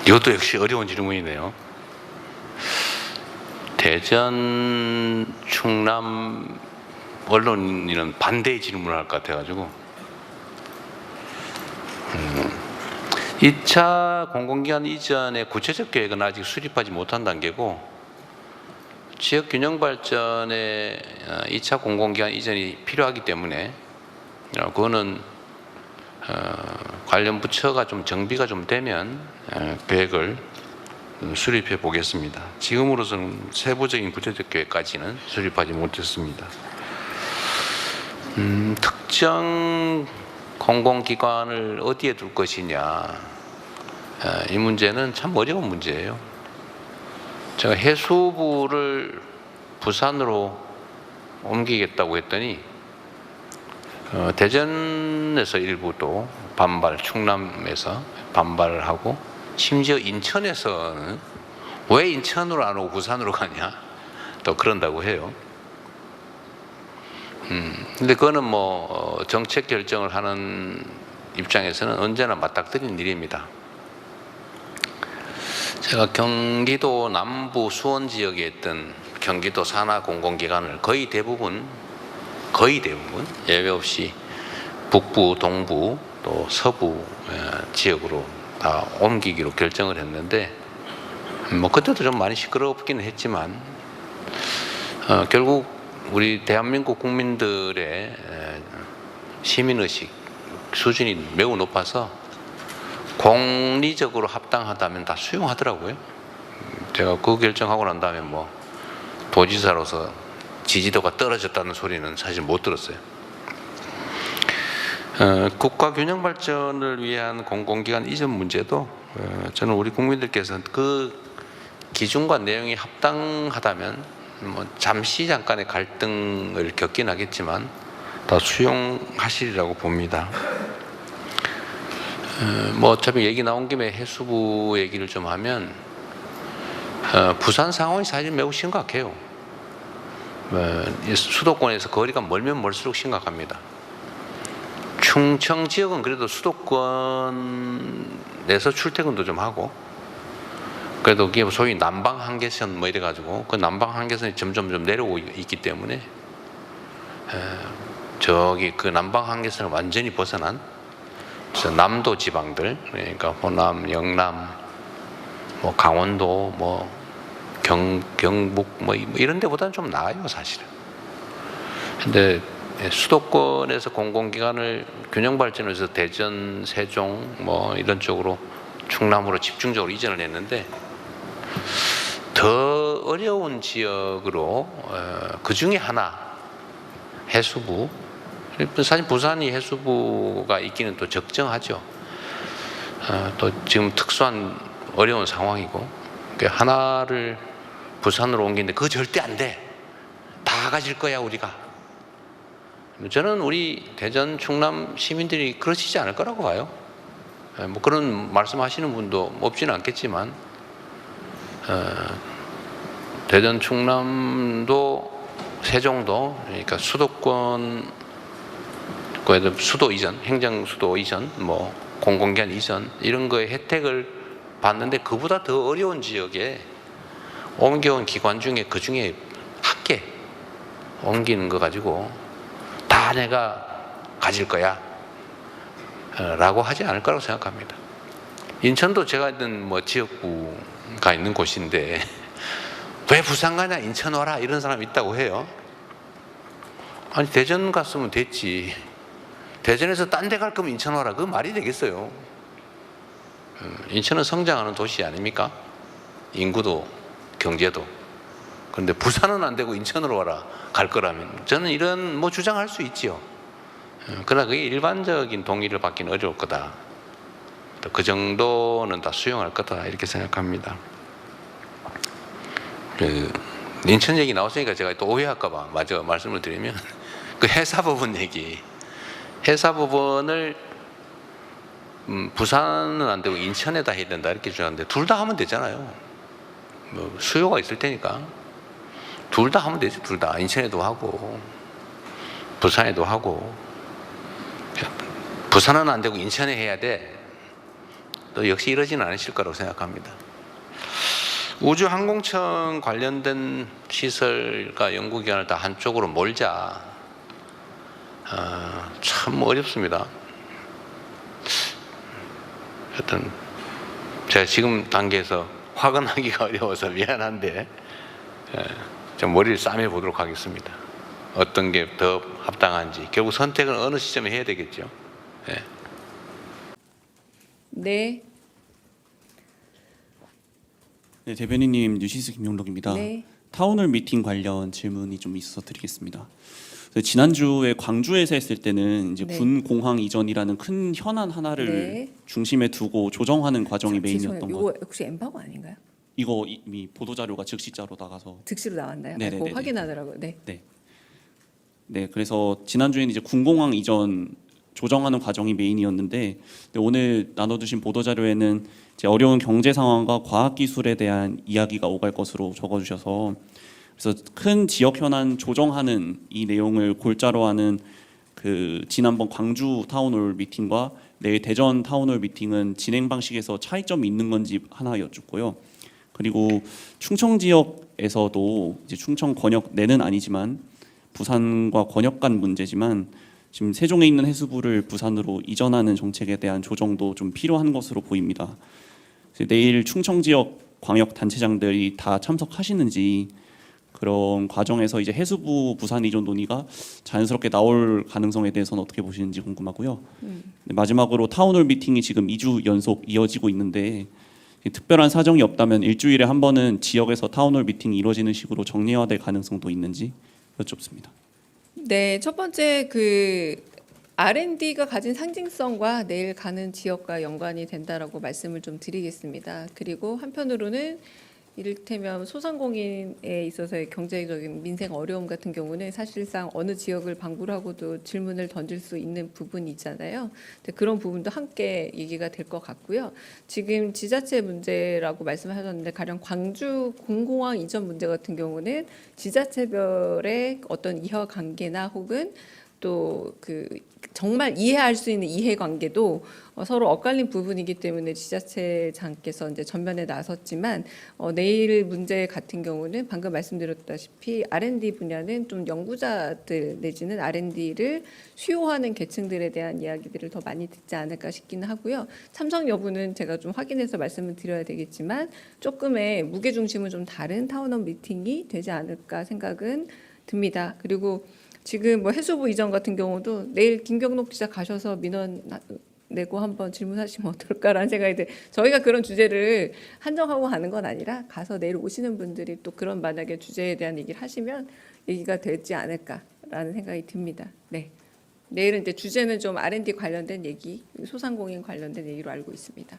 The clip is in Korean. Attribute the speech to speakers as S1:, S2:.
S1: 이것도 역시 어려운 질문이네요. 대전, 충남 언론인은 반대의 질문을 할 것 같아가지고 2차 공공기관 이전의 구체적 계획은 아직 수립하지 못한 단계고 지역균형발전에 2차 공공기관 이전이 필요하기 때문에 그거는 관련 부처가 좀 정비가 좀 되면 계획을 수립해 보겠습니다. 지금으로서는 세부적인 구체적 계획까지는 수립하지 못했습니다. 특정 공공기관을 어디에 둘 것이냐, 이 문제는 참 어려운 문제예요. 제가 해수부를 부산으로 옮기겠다고 했더니 대전에서 일부도 반발, 충남에서 반발을 하고 심지어 인천에서는 왜 인천으로 안 오고 부산으로 가냐 또 그런다고 해요. 근데 그거는 뭐 정책 결정을 하는 입장에서는 언제나 맞닥뜨리는 일입니다. 제가 경기도 남부 수원 지역에 있던 경기도 산하 공공기관을 거의 대부분 예외 없이 북부, 동부 또 서부 지역으로 다 옮기기로 결정을 했는데 뭐 그때도 좀 많이 시끄럽기는 했지만 결국 우리 대한민국 국민들의 시민의식 수준이 매우 높아서 공리적으로 합당하다면 다 수용하더라고요. 제가 그 결정하고 난 다음에 뭐 도지사로서 지지도가 떨어졌다는 소리는 사실 못 들었어요. 국가 균형 발전을 위한 공공기관 이전 문제도 저는 우리 국민들께서 그 기준과 내용이 합당하다면 뭐 잠시 잠깐의 갈등을 겪긴 하겠지만 다 수용하시리라고 봅니다. 뭐 어차피 얘기 나온 김에 해수부 얘기를 좀 하면 부산 상황이 사실 매우 심각해요. 수도권에서 거리가 멀면 멀수록 심각합니다. 충청 지역은 그래도 수도권에서 출퇴근도 좀 하고 그래도 그게 소위 남방 한계선 뭐 이래가지고 그 남방 한계선이 점점 좀 내려오고 있기 때문에 저기 그 남방 한계선을 완전히 벗어난 남도 지방들 그러니까 호남, 영남, 뭐 강원도, 뭐 경북 뭐 이런 데보다는 좀 나아요 사실은. 근데 수도권에서 공공기관을 균형 발전해서 대전, 세종 뭐 이런 쪽으로 충남으로 집중적으로 이전을 했는데 더 어려운 지역으로 그 중에 하나 해수부, 사실 부산이 해수부가 있기는 또 적정하죠. 또 지금 특수한 어려운 상황이고 하나를 부산으로 옮기는데 그거 절대 안 돼. 다 가질 거야 우리가. 저는 우리 대전, 충남 시민들이 그러시지 않을 거라고 봐요. 뭐 그런 말씀하시는 분도 없지는 않겠지만 대전, 충남도 세종도 그러니까 수도권 수도 이전, 행정 수도 이전, 뭐 공공기관 이전 이런 거에 혜택을 받는데 그보다 더 어려운 지역에 옮겨온 기관 중에 그 중에 한 개 옮기는 거 가지고 다 내가 가질 거야 라고 하지 않을 거라고 생각합니다. 인천도 제가 있는 뭐 지역구가 있는 곳인데 왜 부산 가냐 인천 와라 이런 사람이 있다고 해요. 아니 대전 갔으면 됐지. 대전에서 딴 데 갈 거면 인천 와라. 그 말이 되겠어요. 인천은 성장하는 도시 아닙니까? 인구도 경제도. 그런데 부산은 안 되고 인천으로 와라 갈 거라면 저는 이런 뭐 주장할 수 있지요. 그러나 그게 일반적인 동의를 받기는 어려울 거다. 그 정도는 다 수용할 거다 이렇게 생각합니다. 인천 얘기 나왔으니까 제가 또 오해할까 봐 마저 말씀을 드리면 그 해사법원 얘기, 해사법원을 부산은 안 되고 인천에다 해야 된다 이렇게 주장하는데 둘 다 하면 되잖아요. 뭐 수요가 있을 테니까 둘 다 하면 되지. 둘 다 인천에도 하고 부산에도 하고. 부산은 안 되고 인천에 해야 돼. 또 역시 이러지는 않으실 거라고 생각합니다. 우주항공청 관련된 시설과 연구기관을 다 한쪽으로 몰자. 참 어렵습니다. 하여튼 제가 지금 단계에서 화근하기가 어려워서 미안한데 좀 머리를 싸매 보도록 하겠습니다. 어떤 게 더 합당한지. 결국 선택은 어느 시점에 해야 되겠죠.
S2: 네.
S3: 네, 대변인님 뉴시스 김용록입니다.
S2: 네.
S3: 타운홀 미팅 관련 질문이 좀 있어서 드리겠습니다. 지난주에 광주에서 했을 때는 이제
S2: 네.
S3: 군 공항 이전이라는 큰 현안 하나를
S2: 네.
S3: 중심에 두고 조정하는 과정이 메인이었던
S2: 이거
S3: 것.
S2: 혹시 엠바고 아닌가요?
S3: 이거 이미 보도 자료가 즉시자로 나가서.
S2: 득시로 나왔나요?
S3: 네네네네.
S2: 그거 확인하더라고요. 네.
S3: 네, 그래서 지난주에는 이제 군공항 이전 조정하는 과정이 메인이었는데 오늘 나눠주신 보도 자료에는 이제 어려운 경제 상황과 과학 기술에 대한 이야기가 오갈 것으로 적어주셔서 그래서 큰 지역 현안 조정하는 이 내용을 골자로 하는 그 지난번 광주 타운홀 미팅과 내일 대전 타운홀 미팅은 진행 방식에서 차이점이 있는 건지 하나 여쭙고요. 그리고 충청 지역에서도 이제 충청 권역 내는 아니지만 부산과 권역 간 문제지만 지금 세종에 있는 해수부를 부산으로 이전하는 정책에 대한 조정도 좀 필요한 것으로 보입니다. 그래서 내일 충청 지역 광역 단체장들이 다 참석하시는지 그런 과정에서 이제 해수부 부산 이전 논의가 자연스럽게 나올 가능성에 대해서는 어떻게 보시는지 궁금하고요. 네, 마지막으로 타운홀 미팅이 지금 2주 연속 이어지고 있는데 특별한 사정이 없다면 일주일에 한 번은 지역에서 타운홀 미팅이 이루어지는 식으로 정례화될 가능성도 있는지 여쭙습니다.
S2: 네, 첫 번째 그 R&D가 가진 상징성과 내일 가는 지역과 연관이 된다라고 말씀을 좀 드리겠습니다. 그리고 한편으로는 이를테면 소상공인에 있어서의 경제적인 민생 어려움 같은 경우는 사실상 어느 지역을 방불 하고도 질문을 던질 수 있는 부분이 있잖아요. 그런 부분도 함께 얘기가 될 것 같고요. 지금 지자체 문제라고 말씀하셨는데 가령 광주 공공항 이전 문제 같은 경우는 지자체별의 어떤 이해관계나 혹은 또 그 정말 이해할 수 있는 이해관계도 서로 엇갈린 부분이기 때문에 지자체장께서 이제 전면에 나섰지만 내일 문제 같은 경우는 방금 말씀드렸다시피 R&D 분야는 좀 연구자들 내지는 R&D를 수요하는 계층들에 대한 이야기들을 더 많이 듣지 않을까 싶기는 하고요. 참석 여부는 제가 좀 확인해서 말씀을 드려야 되겠지만 조금의 무게 중심은 좀 다른 타운홀 미팅이 되지 않을까 생각은 듭니다. 그리고 지금 뭐 해수부 이전 같은 경우도 내일 김경록 기자 가셔서 민원 내고 한번 질문하시면 어떨까라는 생각이 들어요. 저희가 그런 주제를 한정하고 가는 건 아니라 가서 내일 오시는 분들이 또 그런 만약에 주제에 대한 얘기를 하시면 얘기가 되지 않을까라는 생각이 듭니다. 네. 내일은 이제 주제는 좀 R&D 관련된 얘기, 소상공인 관련된 얘기로 알고 있습니다.